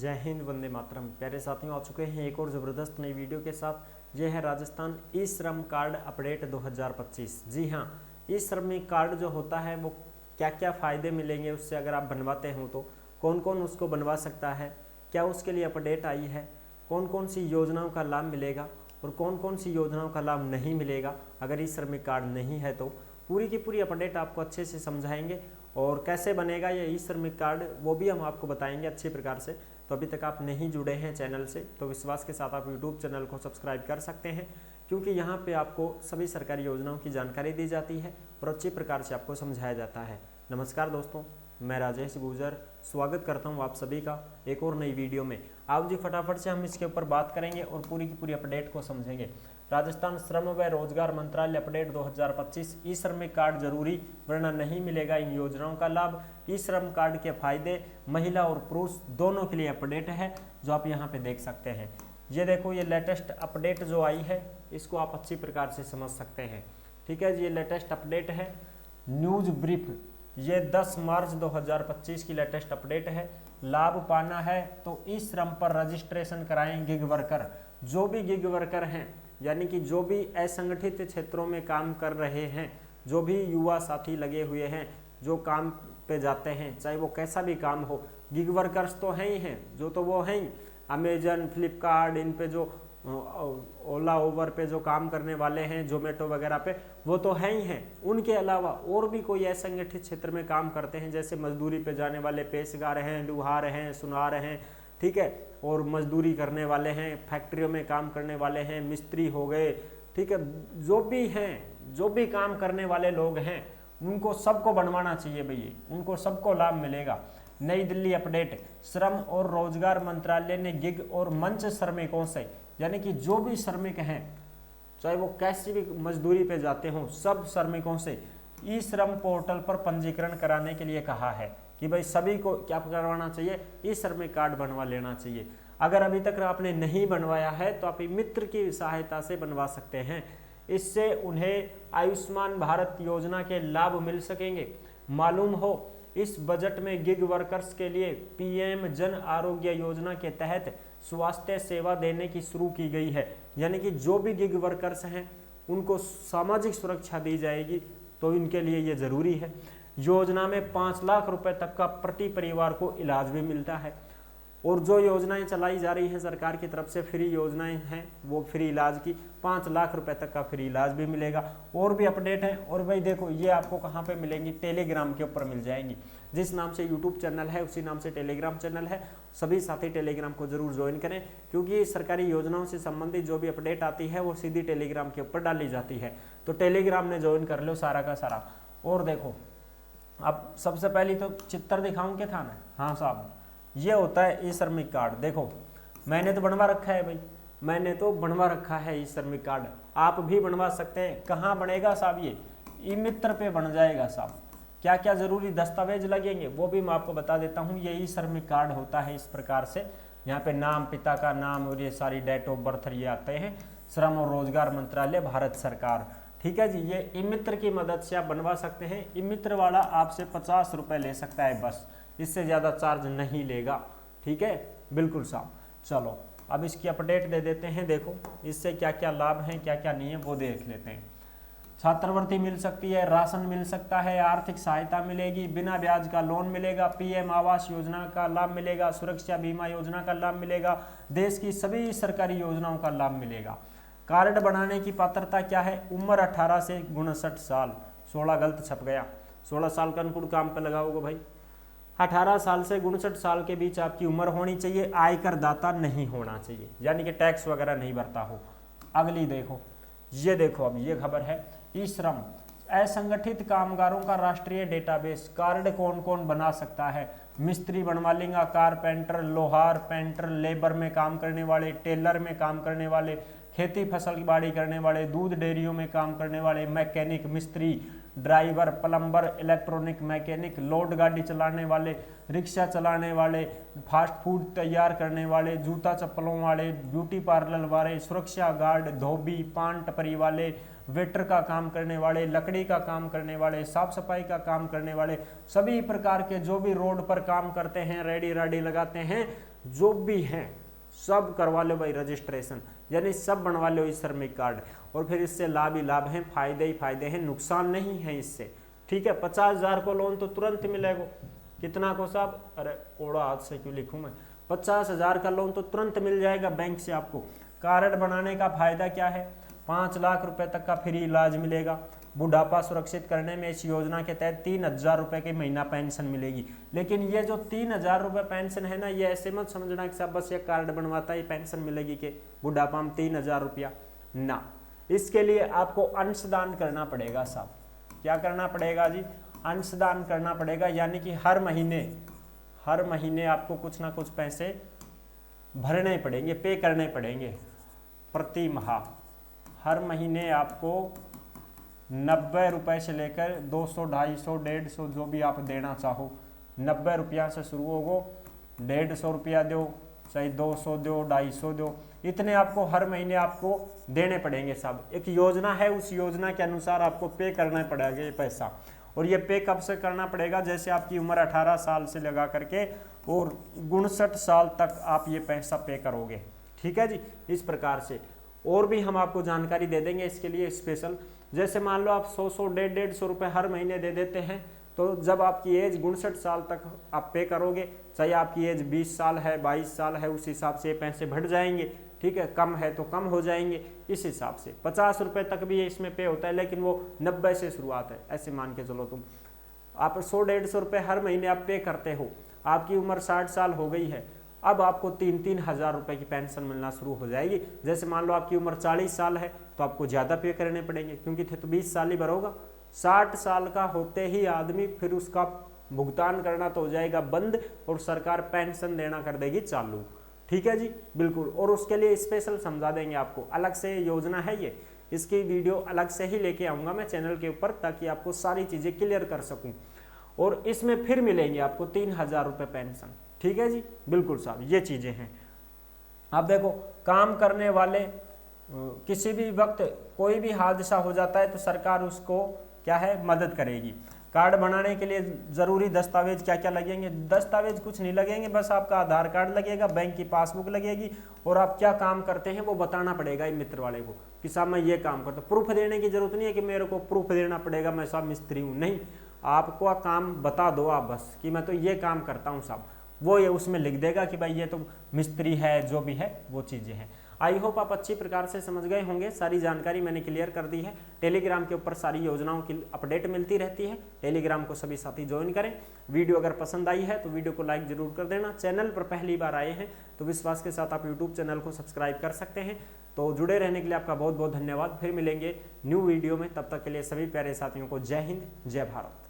जय हिंद, वंदे मातरम। प्यारे साथियों, आ चुके हैं एक और ज़बरदस्त नई वीडियो के साथ। ये है राजस्थान ई श्रम कार्ड अपडेट 2025। जी हाँ, ई श्रमिक कार्ड जो होता है वो क्या क्या फ़ायदे मिलेंगे उससे, अगर आप बनवाते हो तो कौन कौन उसको बनवा सकता है, क्या उसके लिए अपडेट आई है, कौन कौन सी योजनाओं का लाभ मिलेगा और कौन कौन सी योजनाओं का लाभ नहीं मिलेगा अगर ई श्रमिक कार्ड नहीं है तो पूरी की पूरी अपडेट आपको अच्छे से समझाएंगे। और कैसे बनेगा ये ई श्रमिक कार्ड वो भी हम आपको बताएंगे अच्छे प्रकार से। तो अभी तक आप नहीं जुड़े हैं चैनल से तो विश्वास के साथ आप यूट्यूब चैनल को सब्सक्राइब कर सकते हैं, क्योंकि यहाँ पे आपको सभी सरकारी योजनाओं की जानकारी दी जाती है और अच्छी प्रकार से आपको समझाया जाता है। नमस्कार दोस्तों, मैं राजेश गुर्जर स्वागत करता हूँ आप सभी का एक और नई वीडियो में। आओ जी फटाफट से हम इसके ऊपर बात करेंगे और पूरी की पूरी अपडेट को समझेंगे। राजस्थान श्रम व रोजगार मंत्रालय अपडेट 2025। ई श्रमिक कार्ड जरूरी वरना नहीं मिलेगा इन योजनाओं का लाभ। ई श्रम कार्ड के फायदे महिला और पुरुष दोनों के लिए अपडेट है जो आप यहाँ पे देख सकते हैं। ये देखो, ये लेटेस्ट अपडेट जो आई है इसको आप अच्छी प्रकार से समझ सकते हैं। ठीक है जी, ये लेटेस्ट अपडेट है न्यूज ब्रीफ। ये 10 मार्च 2025 की लेटेस्ट अपडेट है। लाभ पाना है तो ई श्रम पर रजिस्ट्रेशन कराएं गिग वर्कर। जो भी गिग वर्कर हैं, यानी कि जो भी असंगठित क्षेत्रों में काम कर रहे हैं, जो भी युवा साथी लगे हुए हैं जो काम पे जाते हैं, चाहे वो कैसा भी काम हो, गिग वर्कर्स तो हैं ही हैं, जो तो वो हैं ही। अमेजन, फ्लिपकार्ट, इन पे जो ओला ओवर पे जो काम करने वाले हैं, जोमेटो वगैरह पे, वो तो हैं ही हैं। उनके अलावा और भी कोई असंगठित क्षेत्र में काम करते हैं, जैसे मजदूरी पे जाने वाले पेशकार हैं, लुहार हैं, सुनार हैं, ठीक है, और मजदूरी करने वाले हैं, फैक्ट्रियों में काम करने वाले हैं, मिस्त्री हो गए, ठीक है, जो भी हैं, जो भी काम करने वाले लोग हैं उनको सबको बनवाना चाहिए भैया, उनको सबको लाभ मिलेगा। नई दिल्ली अपडेट। श्रम और रोजगार मंत्रालय ने गिग और मंच श्रमिकों से, यानी कि जो भी श्रमिक हैं चाहे वो कैसी भी मजदूरी पे जाते हों, सब श्रमिकों से ई श्रम पोर्टल पर पंजीकरण कराने के लिए कहा है कि भाई सभी को क्या करवाना चाहिए, ई श्रमिक कार्ड बनवा लेना चाहिए। अगर अभी तक आपने नहीं बनवाया है तो आप मित्र की सहायता से बनवा सकते हैं। इससे उन्हें आयुष्मान भारत योजना के लाभ मिल सकेंगे। मालूम हो, इस बजट में गिग वर्कर्स के लिए पीएम जन आरोग्य योजना के तहत स्वास्थ्य सेवा देने की शुरू की गई है। यानी कि जो भी गिग वर्कर्स हैं उनको सामाजिक सुरक्षा दी जाएगी, तो इनके लिए ये जरूरी है। योजना में 5 लाख रुपए तक का प्रति परिवार को इलाज भी मिलता है। और जो योजनाएं चलाई जा रही हैं सरकार की तरफ से, फ्री योजनाएं हैं, वो फ्री इलाज की 5 लाख रुपए तक का फ्री इलाज भी मिलेगा। और भी अपडेट है। और भाई देखो, ये आपको कहाँ पे मिलेंगी, टेलीग्राम के ऊपर मिल जाएंगी। जिस नाम से यूट्यूब चैनल है उसी नाम से टेलीग्राम चैनल है। सभी साथी टेलीग्राम को जरूर ज्वाइन करें, क्योंकि सरकारी योजनाओं से संबंधित जो भी अपडेट आती है वो सीधी टेलीग्राम के ऊपर डाली जाती है। तो टेलीग्राम में ज्वाइन कर लो सारा का सारा। और देखो, अब सबसे पहले तो चित्र दिखाऊं क्या था ना, हाँ साहब, ये होता है ई श्रमिक कार्ड। देखो, मैंने तो बनवा रखा है भाई, मैंने तो बनवा रखा है ई श्रमिक कार्ड। आप भी बनवा सकते हैं। कहाँ बनेगा साहब, ये ई मित्र पे बन जाएगा साहब। क्या क्या जरूरी दस्तावेज लगेंगे वो भी मैं आपको बता देता हूँ। ये ई श्रमिक कार्ड होता है इस प्रकार से, यहाँ पे नाम, पिता का नाम और ये सारी डेट ऑफ बर्थ ये आते हैं। श्रम और रोजगार मंत्रालय, भारत सरकार। ठीक है जी, ये ई मित्र की मदद से आप बनवा सकते हैं। ई मित्र वाला आपसे 50 रुपए ले सकता है बस, इससे ज़्यादा चार्ज नहीं लेगा। ठीक है, बिल्कुल साहब। चलो अब इसकी अपडेट दे देते हैं। देखो इससे क्या क्या लाभ हैं, क्या क्या नहीं है वो देख लेते हैं। छात्रवृत्ति मिल सकती है, राशन मिल सकता है, आर्थिक सहायता मिलेगी, बिना ब्याज का लोन मिलेगा, पीएम आवास योजना का लाभ मिलेगा, सुरक्षा बीमा योजना का लाभ मिलेगा, देश की सभी सरकारी योजनाओं का लाभ मिलेगा। कार्ड बनाने की पात्रता क्या है, उम्र 18 से 59 साल। 16 गलत छप गया, 16 साल का अनुकूल काम पे लगाओगे भाई। 18 साल से 59 साल के बीच आपकी उम्र होनी चाहिए। आयकर दाता नहीं होना चाहिए, यानी कि टैक्स वगैरह नहीं भरता हो। अगली देखो, ये देखो, अब ये खबर है ई श्रम असंगठित कामगारों का राष्ट्रीय डेटाबेस। कार्ड कौन कौन बना सकता है, मिस्त्री बनवा लेंगे, कारपेंटर, लोहार, पेंटर, लेबर में काम करने वाले, टेलर में काम करने वाले, खेती फसल बाड़ी करने वाले, दूध डेयरियों में काम करने वाले, मैकेनिक, मिस्त्री, driver, plumber, electronic mechanic, load गाड़ी चलाने वाले, रिक्शा चलाने वाले, फास्ट फूड तैयार करने वाले, जूता चप्पलों वाले, ब्यूटी पार्लर वाले, सुरक्षा गार्ड, धोबी, पान टपरी वाले, वेटर का काम करने वाले, लकड़ी का काम करने वाले, साफ सफाई का काम करने वाले, सभी प्रकार के जो भी रोड पर काम करते हैं, रेडी राडी लगाते हैं, जो भी हैं सब करवा लो भाई रजिस्ट्रेशन, यानी सब बनवा लो इस श्रमिक कार्ड, और फिर इससे लाभ ही लाभ हैं, फायदे ही फायदे हैं, नुकसान नहीं है इससे। ठीक है, 50,000 को लोन तो तुरंत मिलेगा। कितना को साहब, अरे ओड़ा हाथ से क्यों लिखूं मैं, 50,000 का लोन तो तुरंत मिल जाएगा बैंक से आपको। कार्ड बनाने का फायदा क्या है, 5 लाख रुपए तक का फ्री इलाज मिलेगा। बुढ़ापा सुरक्षित करने में इस योजना के तहत 3,000 रुपए की महीना पेंशन मिलेगी। लेकिन ये जो 3,000 रुपए पेंशन है ना, ये ऐसे मत समझना कि साहब बस ये कार्ड बनवाता ही पेंशन मिलेगी कि बुढ़ापा में 3,000 रुपया ना। इसके लिए आपको अंशदान करना पड़ेगा साहब। क्या करना पड़ेगा जी, अंशदान करना पड़ेगा, यानी कि हर महीने आपको कुछ ना कुछ पैसे भरने पड़ेंगे, पे करने पड़ेंगे प्रति माह। हर महीने आपको 90 रुपए से लेकर 200, 250, 150 जो भी आप देना चाहो, 90 रुपया से शुरू होगो, 150 रुपया दो, चाहे 200 दो, 250 दो, इतने आपको हर महीने आपको देने पड़ेंगे साहब। एक योजना है, उस योजना के अनुसार आपको पे करना पड़ेगा ये पैसा। और ये पे कब से करना पड़ेगा, जैसे आपकी उम्र 18 साल से लगा करके और 59 साल तक आप ये पैसा पे करोगे। ठीक है जी, इस प्रकार से और भी हम आपको जानकारी दे देंगे इसके लिए स्पेशल। जैसे मान लो आप 100, 150 रुपए हर महीने दे देते हैं, तो जब आपकी एज 59 साल तक आप पे करोगे, चाहे आपकी एज 20 साल है, 22 साल है, उस हिसाब से पैसे बढ़ जाएंगे। ठीक है, कम है तो कम हो जाएंगे इस हिसाब से। 50 रुपए तक भी इसमें पे होता है, लेकिन वो 90 से शुरुआत है, ऐसे मान के चलो तुम। आप 100, 150 रुपए हर महीने आप पे करते हो, आपकी उम्र 60 साल हो गई है, अब आपको 3-3 हजार रुपए की पेंशन मिलना शुरू हो जाएगी। जैसे मान लो आपकी उम्र 40 साल है तो आपको ज्यादा पे करने पड़ेंगे, क्योंकि थे तो 20 साल ही भरोगा। 60 साल का होते ही आदमी फिर उसका भुगतान करना तो हो जाएगा बंद, और सरकार पेंशन देना कर देगी चालू। ठीक है जी, बिल्कुल। और उसके लिए स्पेशल समझा देंगे आपको, अलग से योजना है ये, इसकी वीडियो अलग से ही लेके आऊंगा मैं चैनल के ऊपर, ताकि आपको सारी चीजें क्लियर कर सकूं। और इसमें फिर मिलेंगे आपको 3,000 रुपए पेंशन। ठीक है जी, बिल्कुल साहब, ये चीजें हैं। अब देखो, काम करने वाले किसी भी वक्त कोई भी हादसा हो जाता है तो सरकार उसको क्या है, मदद करेगी। कार्ड बनाने के लिए जरूरी दस्तावेज क्या क्या लगेंगे, दस्तावेज कुछ नहीं लगेंगे, बस आपका आधार कार्ड लगेगा, बैंक की पासबुक लगेगी, और आप क्या काम करते हैं वो बताना पड़ेगा मित्र वाले को कि साहब मैं ये काम करता हूँ। प्रूफ देने की जरूरत नहीं है कि मेरे को प्रूफ देना पड़ेगा मैं साहब मिस्त्री हूँ, नहीं, आपको काम बता दो आप बस कि मैं तो ये काम करता हूँ साहब, वो ये उसमें लिख देगा कि भाई ये तो मिस्त्री है, जो भी है वो चीजें हैं। आई होप आप अच्छी प्रकार से समझ गए होंगे, सारी जानकारी मैंने क्लियर कर दी है। टेलीग्राम के ऊपर सारी योजनाओं की अपडेट मिलती रहती है, टेलीग्राम को सभी साथी ज्वाइन करें। वीडियो अगर पसंद आई है तो वीडियो को लाइक जरूर कर देना। चैनल पर पहली बार आए हैं तो विश्वास के साथ आप यूट्यूब चैनल को सब्सक्राइब कर सकते हैं। तो जुड़े रहने के लिए आपका बहुत बहुत धन्यवाद। फिर मिलेंगे न्यू वीडियो में, तब तक के लिए सभी प्यारे साथियों को जय हिंद, जय भारत।